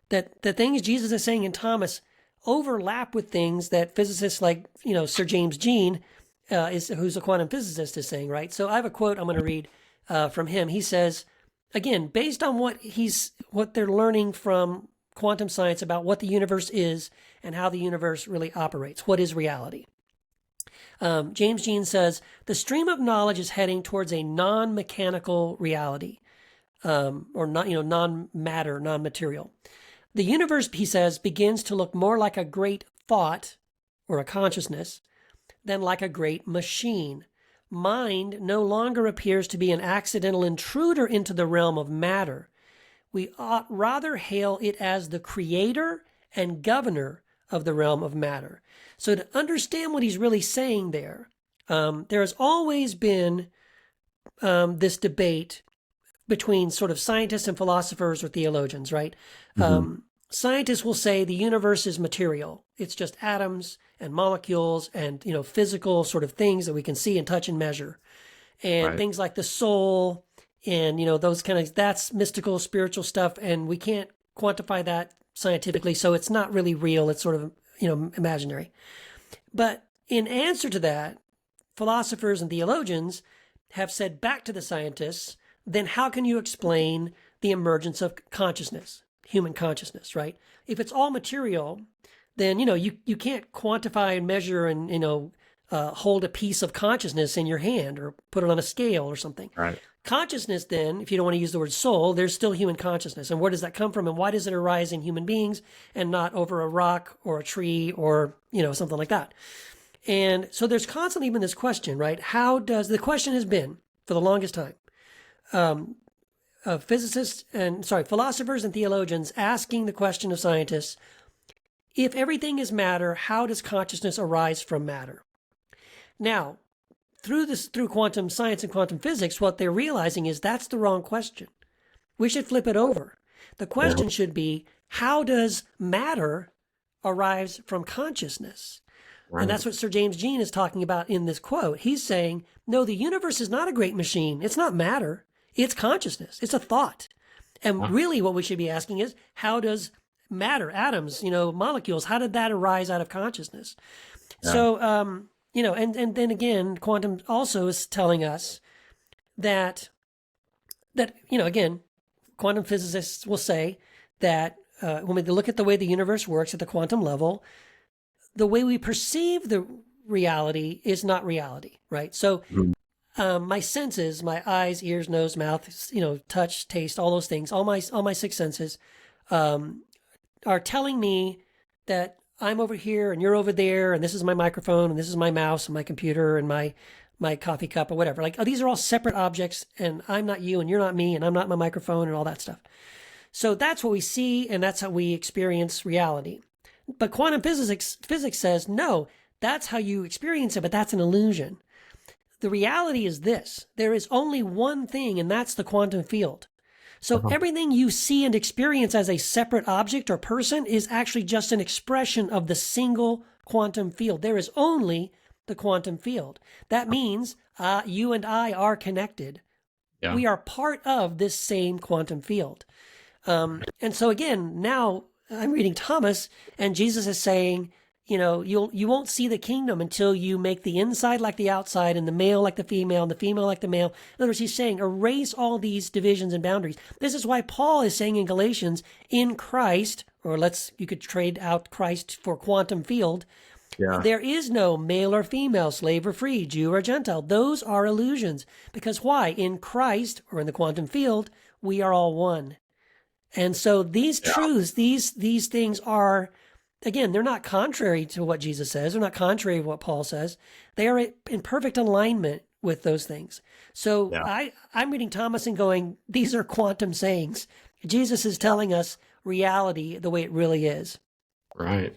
that the things Jesus is saying in Thomas overlap with things that physicists like, Sir James Jean, who's a quantum physicist, is saying, right? So I have a quote I'm going to read from him. He says, again, based on what they're learning from quantum science about what the universe is and how the universe really operates, what is reality? James Jean says, the stream of knowledge is heading towards a non-mechanical reality, or not, non-matter, non-material. The universe, he says, begins to look more like a great thought or a consciousness than like a great machine. Mind no longer appears to be an accidental intruder into the realm of matter. We ought rather hail it as the creator and governor of the realm of matter. So to understand what he's really saying there has always been this debate between sort of scientists and philosophers or theologians, right? Scientists will say the universe is material. It's just atoms and molecules and, physical sort of things that we can see and touch and measure. And things like the soul and, those kind of, that's mystical, spiritual stuff. And we can't quantify that scientifically. So it's not really real. It's sort of, imaginary. But in answer to that, philosophers and theologians have said back to the scientists, then how can you explain the emergence of consciousness, human consciousness, right? If it's all material, then, you can't quantify and measure and, hold a piece of consciousness in your hand or put it on a scale or something.
Right.
Consciousness, then, if you don't want to use the word soul, there's still human consciousness. And where does that come from? And why does it arise in human beings and not over a rock or a tree or, something like that? And so there's constantly been this question, right? The question has been for the longest time, philosophers and theologians asking the question of scientists, if everything is matter, how does consciousness arise from matter? Now, through quantum science and quantum physics, what they're realizing is that's the wrong question. We should flip it over. The question should be, how does matter arise from consciousness? Right. And that's what Sir James Jean is talking about in this quote. He's saying, no, the universe is not a great machine. It's not matter. It's consciousness. It's a thought. And really what we should be asking is, how does matter, atoms, molecules, how did that arise out of consciousness? Yeah. So, and then again, quantum also is telling us that again, quantum physicists will say that when we look at the way the universe works at the quantum level, the way we perceive the reality is not reality, right? So my senses, my eyes, ears, nose, mouth, touch, taste, all those things, all my six senses are telling me that I'm over here and you're over there, and this is my microphone and this is my mouse and my computer and my coffee cup or whatever. Like, these are all separate objects, and I'm not you and you're not me and I'm not my microphone and all that stuff. So that's what we see, and that's how we experience reality. But quantum physics says, no, that's how you experience it, but that's an illusion. The reality is this: there is only one thing, and that's the quantum field. So everything you see and experience as a separate object or person is actually just an expression of the single quantum field. There is only the quantum field. That means you and I are connected. Yeah. We are part of this same quantum field. And so again, now I'm reading Thomas, and Jesus is saying, you won't see the kingdom until you make the inside like the outside, and the male like the female, and the female like the male. In other words, he's saying erase all these divisions and boundaries. This is why Paul is saying in Galatians, in Christ, or you could trade out Christ for quantum field. Yeah. There is no male or female, slave or free, Jew or Gentile. Those are illusions. Because why? In Christ, or in the quantum field, we are all one. And so these truths, these things are, again, they're not contrary to what Jesus says. They're not contrary to what Paul says. They are in perfect alignment with those things. So I'm reading Thomas and going, these are quantum sayings. Jesus is telling us reality the way it really is.
Right.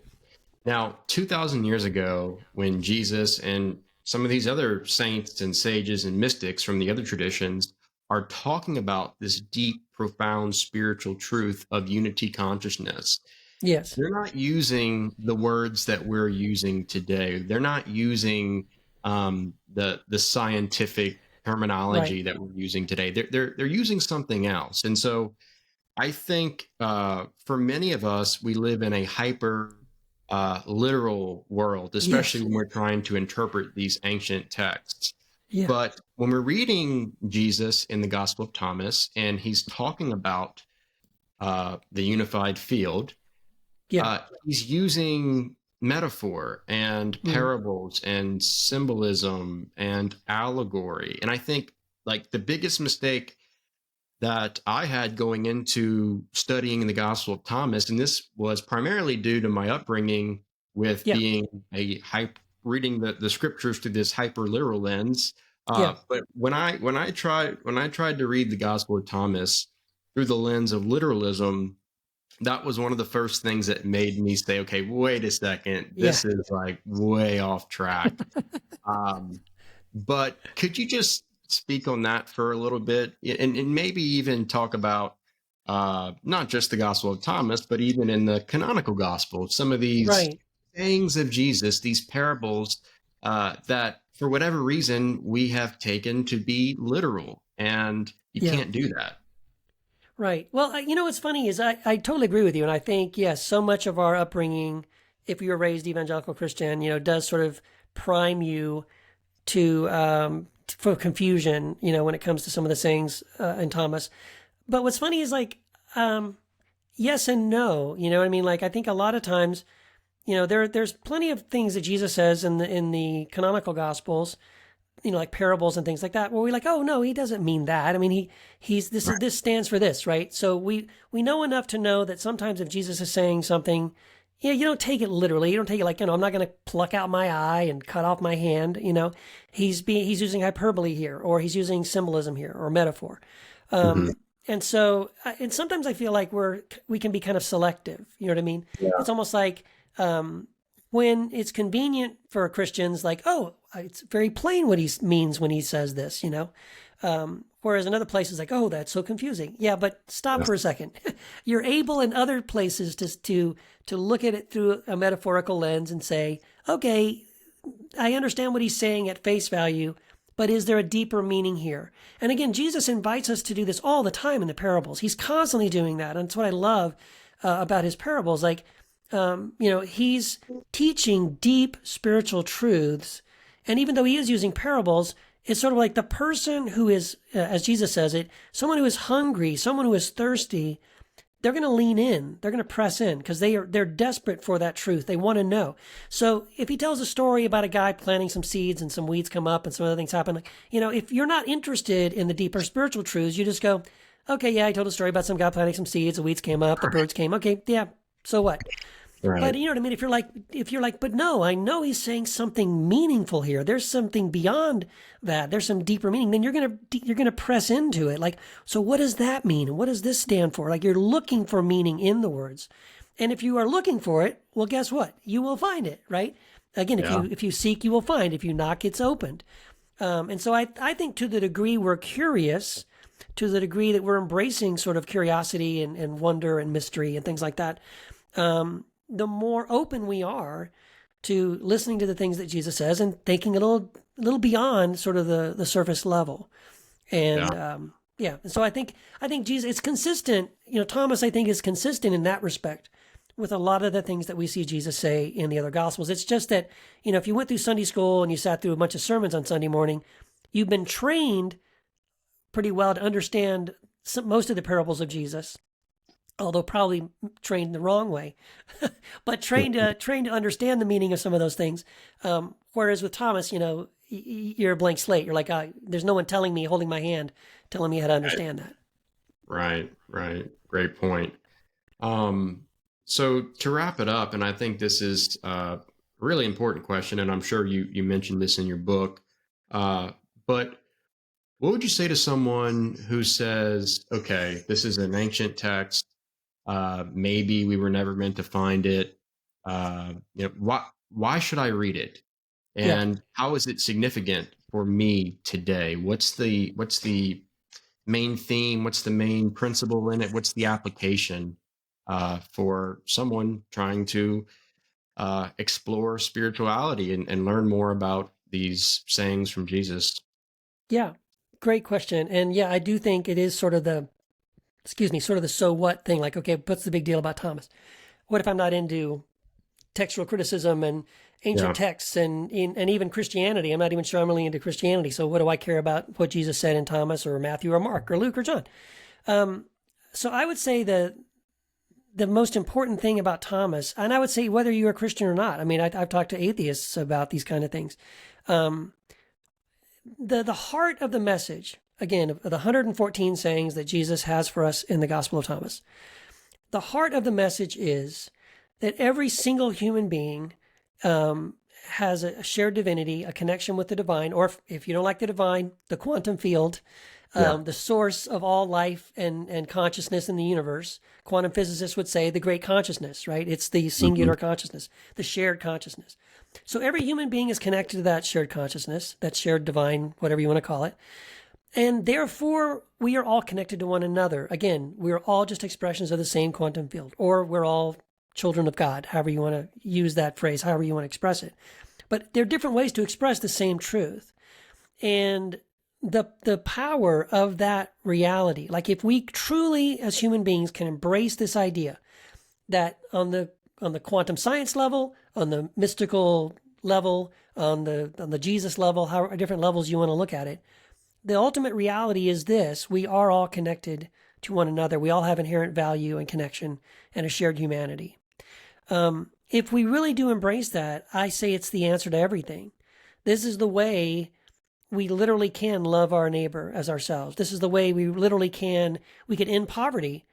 Now, 2,000 years ago, when Jesus and some of these other saints and sages and mystics from the other traditions are talking about this deep, profound spiritual truth of unity consciousness,
yes,
they're not using the words that we're using today. They're not using the scientific terminology that we're using today. They're using something else. And so I think for many of us, we live in a hyper literal world, especially when we're trying to interpret these ancient texts. Yeah. But when we're reading Jesus in the Gospel of Thomas, and he's talking about the unified field, he's using metaphor and parables and symbolism and allegory. And I think like the biggest mistake that I had going into studying the Gospel of Thomas, and this was primarily due to my upbringing with being a reading the scriptures through this hyper literal lens.
Yeah.
But when I tried to read the Gospel of Thomas through the lens of literalism, that was one of the first things that made me say, okay, wait a second,
Yeah.
this is like way off track. Um, but could you just speak on that for a little bit, and maybe even talk about not just the Gospel of Thomas, but even in the canonical Gospel, some of these
Right.
sayings of Jesus, these parables that, for whatever reason, we have taken to be literal, and you
Yeah.
can't do that.
Right. Well, what's funny is I totally agree with you. And I think, yes, so much of our upbringing, if you were raised evangelical Christian, does sort of prime you to for confusion, when it comes to some of the sayings in Thomas. But what's funny is like, yes and no. You know what I mean? Like, I think a lot of times, there's plenty of things that Jesus says in the canonical Gospels, like parables and things like that, where we're like, oh no, he doesn't mean that. I mean, he's this
Right.
this stands for this, right? So we know enough to know that sometimes if Jesus is saying something, you don't take it literally. You don't take it like, I'm not going to pluck out my eye and cut off my hand. He's using hyperbole here, or he's using symbolism here, or metaphor.
Mhm.
And so, and sometimes I feel like we can be kind of selective. You know what I mean?
Yeah.
It's almost like when it's convenient for Christians, like, oh, it's very plain what he means when he says this, whereas in other places, like, oh, that's so confusing. Yeah, but stop
Yeah.
for a second. You're able in other places to look at it through a metaphorical lens and say, okay, I understand what he's saying at face value, but is there a deeper meaning here? And again, Jesus invites us to do this all the time in the parables. He's constantly doing that. And that's what I love about his parables. Like, he's teaching deep spiritual truths. And even though he is using parables, it's sort of like the person who is, as Jesus says it, someone who is hungry, someone who is thirsty, they're going to lean in. They're going to press in because they're desperate for that truth. They want to know. So if he tells a story about a guy planting some seeds and some weeds come up and some other things happen, like, if you're not interested in the deeper spiritual truths, you just go, okay, yeah, I told a story about some guy planting some seeds, the weeds came up, the birds came. Okay, yeah, so what?
Right.
But you know what I mean? If you're like, but no, I know he's saying something meaningful here. There's something beyond that. There's some deeper meaning. Then you're gonna press into it. Like, so what does that mean? And what does this stand for? Like, you're looking for meaning in the words. And if you are looking for it, well, guess what? You will find it, right? Again,
Yeah.
if you seek, you will find. If you knock, it's opened. And so I think to the degree we're curious, to the degree that we're embracing sort of curiosity and wonder and mystery and things like that, the more open we are to listening to the things that Jesus says and thinking a little beyond sort of the surface level. And
Yeah.
And so I think Jesus, it's consistent. Thomas, I think, is consistent in that respect with a lot of the things that we see Jesus say in the other Gospels. It's just that, if you went through Sunday school and you sat through a bunch of sermons on Sunday morning, you've been trained pretty well to understand most of the parables of Jesus, although probably trained the wrong way, but trained to understand the meaning of some of those things. Whereas with Thomas, you're a blank slate. You're like, there's no one telling me, holding my hand, telling me how to understand that.
Right. Great point. So to wrap it up, and I think this is a really important question, and I'm sure you mentioned this in your book, but what would you say to someone who says, okay, this is an ancient text, maybe we were never meant to find it, why should I read it?
Yeah.
And how is it significant for me today? What's the main theme? What's the main principle in it? What's the application for someone trying to explore spirituality and learn more about these sayings from Jesus?
Yeah. Great question. And yeah, I do think it is sort of the so what thing. Like, okay, what's the big deal about Thomas? What if I'm not into textual criticism and ancient
Yeah.
texts and even Christianity? I'm not even sure I'm really into Christianity. So what do I care about what Jesus said in Thomas or Matthew or Mark or Luke or John? So I would say the most important thing about Thomas, and I would say whether you're a Christian or not, I mean, I've talked to atheists about these kind of things. The heart of the message, again, of the 114 sayings that Jesus has for us in the Gospel of Thomas, the heart of the message is that every single human being has a shared divinity, a connection with the divine, or if you don't like the divine, the quantum field,
Yeah.
the source of all life and consciousness in the universe. Quantum physicists would say the great consciousness, right? It's the
Hmm.
singular consciousness, the shared consciousness. So every human being is connected to that shared consciousness, that shared divine, whatever you want to call it. And therefore, we are all connected to one another. Again, we're all just expressions of the same quantum field, or we're all children of God, however you want to use that phrase, however you want to express it. But there are different ways to express the same truth. And the power of that reality, like if we truly as human beings can embrace this idea that on the quantum science level, on the mystical level, on the Jesus level, how different levels you want to look at it, the ultimate reality is this: we are all connected to one another. We all have inherent value and connection and a shared humanity. If we really do embrace that, I say it's the answer to everything. This is the way we literally can love our neighbor as ourselves. This is the way we could end poverty.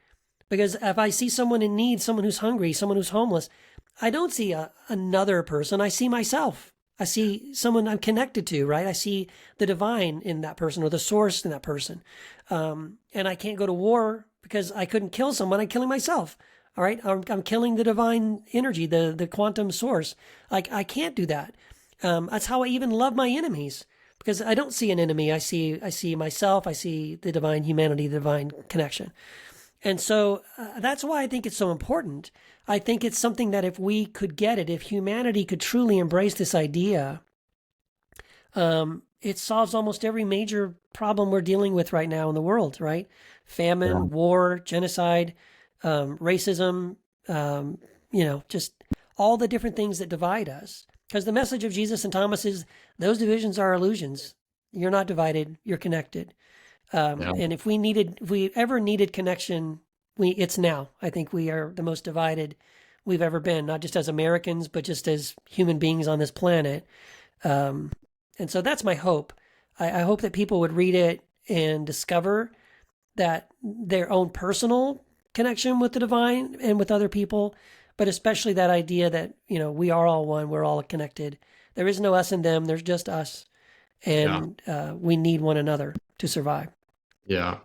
Because if I see someone in need, someone who's hungry, someone who's homeless, I don't see another person. I see myself. I see someone I'm connected to, right? I see the divine in that person or the source in that person. And I can't go to war because I couldn't kill someone. I'm killing myself. All right. I'm killing the divine energy, the quantum source. Like, I can't do that. That's how I even love my enemies, because I don't see an enemy. I see myself. I see the divine humanity, the divine connection. And so that's why I think it's so important. I think it's something that if we could get it, if humanity could truly embrace this idea, it solves almost every major problem we're dealing with right now in the world, right?
Yeah.
Famine, war, genocide, racism, just all the different things that divide us. Because the message of Jesus and Thomas is those divisions are illusions. You're not divided, you're connected.
Yeah.
And if we ever needed connection, it's now. I think we are the most divided we've ever been, not just as Americans, but just as human beings on this planet. Um, and so that's my hope. I hope that people would read it and discover that their own personal connection with the divine and with other people, but especially that idea that, we are all one, we're all connected. There is no us and them, there's just us.
Yeah.
And we need one another to survive.
Yeah.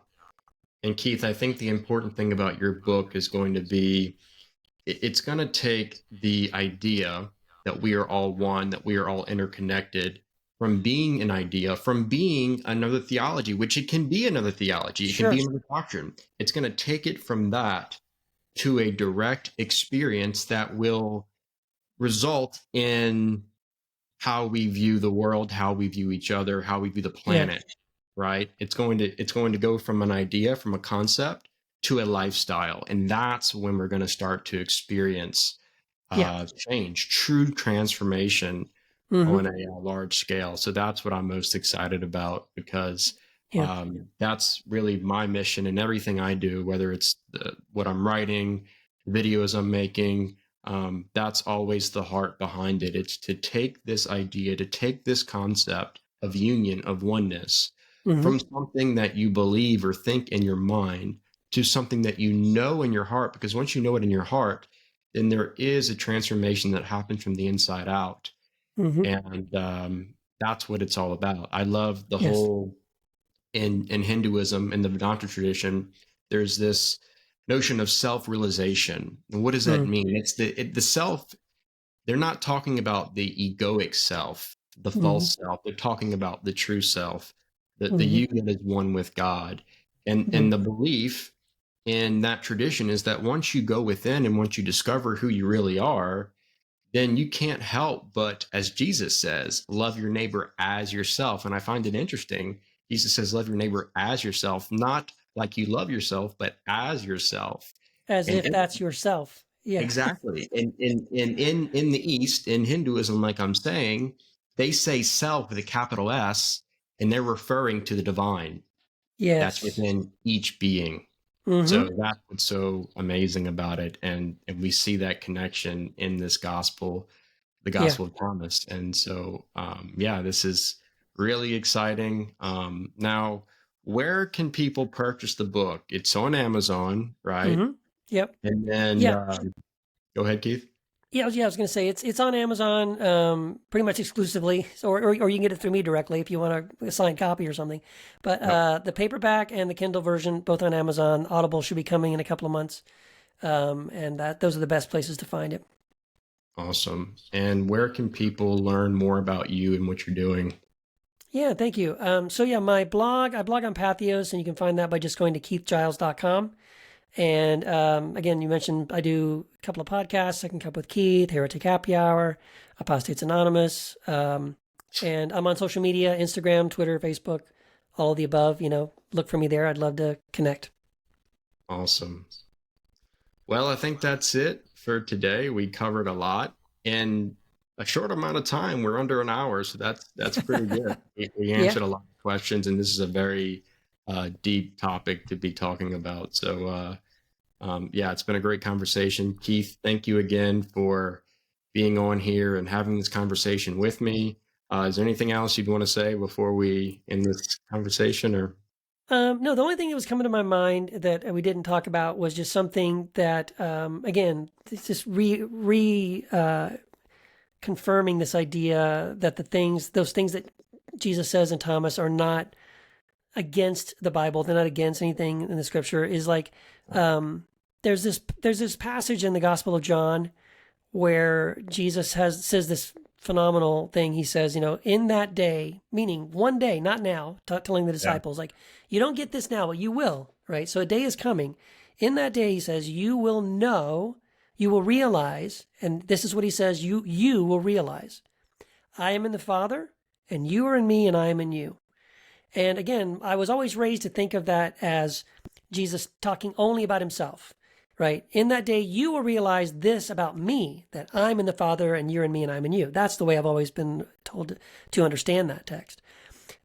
And Keith, I think the important thing about your book is going to be it's going to take the idea that we are all one, that we are all interconnected, from being an idea, from being another theology, which it can be another theology, it can be
Sure.
another doctrine. It's going to take it from that to a direct experience that will result in how we view the world, how we view each other, how we view the
Yeah.
planet, right? It's going to go from an idea, from a concept to a lifestyle. And that's when we're going to start to experience
Yeah.
change, true transformation
Mm-hmm.
on a large scale. So that's what I'm most excited about, because
Yeah.
that's really my mission in everything I do, whether it's what I'm writing, videos I'm making. That's always the heart behind it. It's to take this idea, to take this concept of union, of oneness,
Mm-hmm.
from something that you believe or think in your mind to something that you know in your heart. Because once you know it in your heart, then there is a transformation that happens from the inside out.
Mm-hmm.
And that's what it's all about. I love the
Yes.
whole in Hinduism, in the Vedanta tradition, there's this notion of self-realization. And what does that
Mm.
mean? It's the self. They're not talking about the egoic self, the
Mm-hmm.
false self. They're talking about the true self, the
Mm-hmm.
you that is one with God. And
Mm-hmm.
the belief in that tradition is that once you go within and once you discover who you really are, then you can't help but, as Jesus says, love your neighbor as yourself. And I find it interesting. Jesus says, love your neighbor as yourself, not like you love yourself, but as yourself.
As
And
if that's yourself. Yeah.
exactly. In the East, in Hinduism, like I'm saying, they say self with a capital S, and they're referring to the divine that's
Yes.
within each being.
Mm-hmm.
So that's what's so amazing about it. And we see that connection in this gospel, the
Yeah.
Gospel of Thomas. And so, yeah, this is really exciting. Now, where can people purchase the book? It's on Amazon, right?
Mm-hmm. Yep.
And then
Yeah.
go ahead, Keith.
Yeah, I was going to say it's on Amazon, pretty much exclusively, or you can get it through me directly if you want a signed copy or something. But
Yep.
the paperback and the Kindle version, both on Amazon. Audible should be coming in a couple of months, and those are the best places to find it.
Awesome. And where can people learn more about you and what you're doing?
Yeah, thank you. So yeah, I blog on Patheos, and you can find that by just going to keithgiles.com. And again, you mentioned I do a couple of podcasts, Second Cup with Keith, Heretic Happy Hour, Apostates Anonymous. And I'm on social media, Instagram, Twitter, Facebook, all of the above. Look for me there. I'd love to connect.
Awesome. Well, I think that's it for today. We covered a lot in a short amount of time. We're under an hour, so that's pretty good. We
Yeah.
answered a lot of questions, and this is a very deep topic to be talking about. So, yeah, it's been a great conversation. Keith, thank you again for being on here and having this conversation with me. Is there anything else you'd want to say before we end this conversation? Or
No, the only thing that was coming to my mind that we didn't talk about was just something that, again, it's just confirming this idea that those things that Jesus says in Thomas are not against the Bible. They're not against anything in the scripture. Is like, there's this passage in the Gospel of John where Jesus says this phenomenal thing. He says, in that day, meaning one day, not now, telling the disciples, like, you don't get this now, but you will, right? So a day is coming. In that day, he says, you will know, you will realize, and this is what he says, you will realize, I am in the Father, and you are in me, and I am in you. And again, I was always raised to think of that as Jesus talking only about himself, right? In that day, you will realize this about me, that I'm in the Father and you're in me and I'm in you. That's the way I've always been told to understand that text.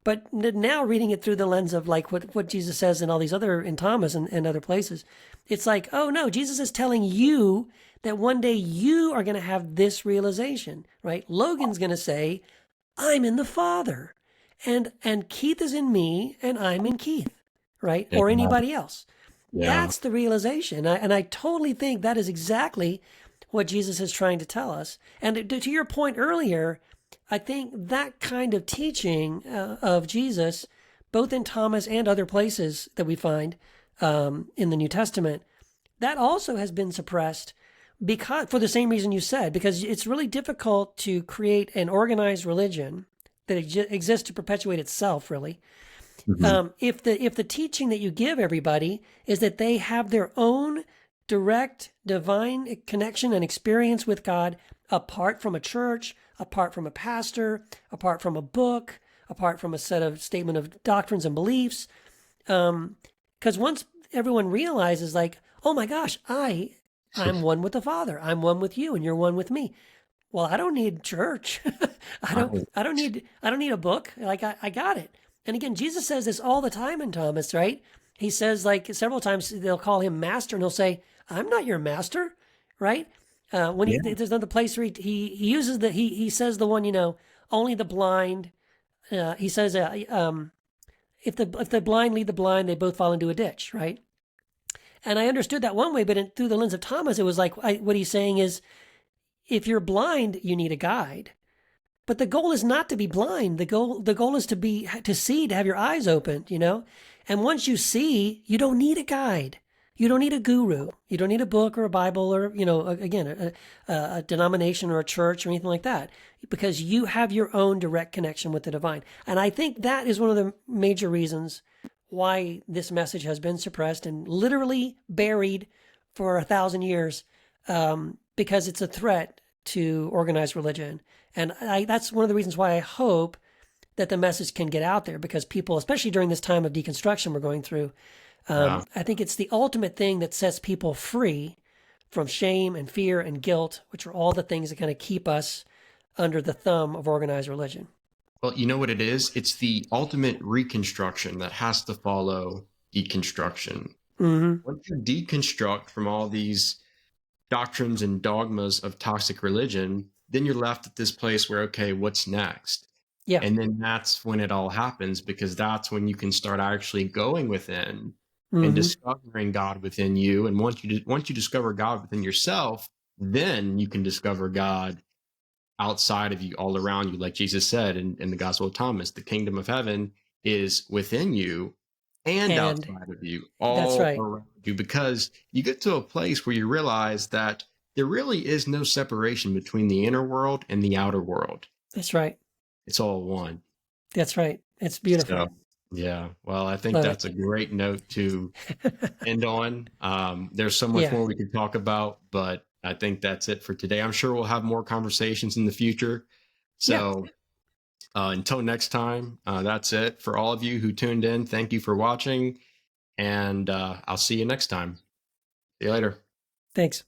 But now reading it through the lens of like what Jesus says in all these in Thomas and other places, it's like, oh no, Jesus is telling you that one day you are going to have this realization, right? Logan's going to say, I'm in the Father, and Keith is in me and I'm in Keith, right?
yeah,
Or anybody else.
yeah,
That's the realization. And I totally think that is exactly what Jesus is trying to tell us. And to your point earlier, I think that kind of teaching of Jesus, both in Thomas and other places that we find in the New Testament, that also has been suppressed because, for the same reason you said, because it's really difficult to create an organized religion that exists to perpetuate itself, really. If the teaching that you give everybody is that they have their own direct divine connection and experience with God apart from a church, apart from a pastor, apart from a book, apart from a set of statement of doctrines and beliefs, because once everyone realizes, like, oh my gosh, I'm one with the Father, I'm one with you, and you're one with me. Well, I don't need church. I don't need a book. Like I got it. And again, Jesus says this all the time in Thomas, right? He says, like, several times they'll call him master, and he'll say, I'm not your master, right? There's another place where he uses he says the one, only the blind. He says, if the blind lead the blind, they both fall into a ditch, right? And I understood that one way, but through the lens of Thomas, it was like, what he's saying is, if you're blind, you need a guide. But the goal is not to be blind. The goal is to see, to have your eyes opened, And once you see, you don't need a guide. You don't need a guru. You don't need a book or a Bible or, again, a denomination or a church or anything like that, because you have your own direct connection with the divine. And I think that is one of the major reasons why this message has been suppressed and literally buried for 1,000 years, because it's a threat to organized religion. And that's one of the reasons why I hope that the message can get out there, because people, especially during this time of deconstruction we're going through, I think it's the ultimate thing that sets people free from shame and fear and guilt, which are all the things that kind of keep us under the thumb of organized religion.
Well, you know what it is? It's the ultimate reconstruction that has to follow deconstruction.
Mm-hmm.
Once you deconstruct from all these doctrines and dogmas of toxic religion, then you're left at this place where, okay, what's next?
Yeah.
And then that's when it all happens, because that's when you can start actually going within and discovering God within you. And once you discover God within yourself, then you can discover God outside of you, all around you. Like Jesus said in the Gospel of Thomas, the kingdom of heaven is within you and
And
outside of you,
that's
all
right.
around you, because you get to a place where you realize that there really is no separation between the inner world and the outer world.
That's right.
It's all one.
That's right. It's
So,
beautiful.
yeah, well, I think
Love it.
that's a great note to end on. There's so much
Yeah.
more we could talk about, but I think that's it for today. I'm sure we'll have more conversations in the future.
Yeah.
So, until next time, that's it for all of you who tuned in. Thank you for watching, and I'll see you next time. See you later.
Thanks.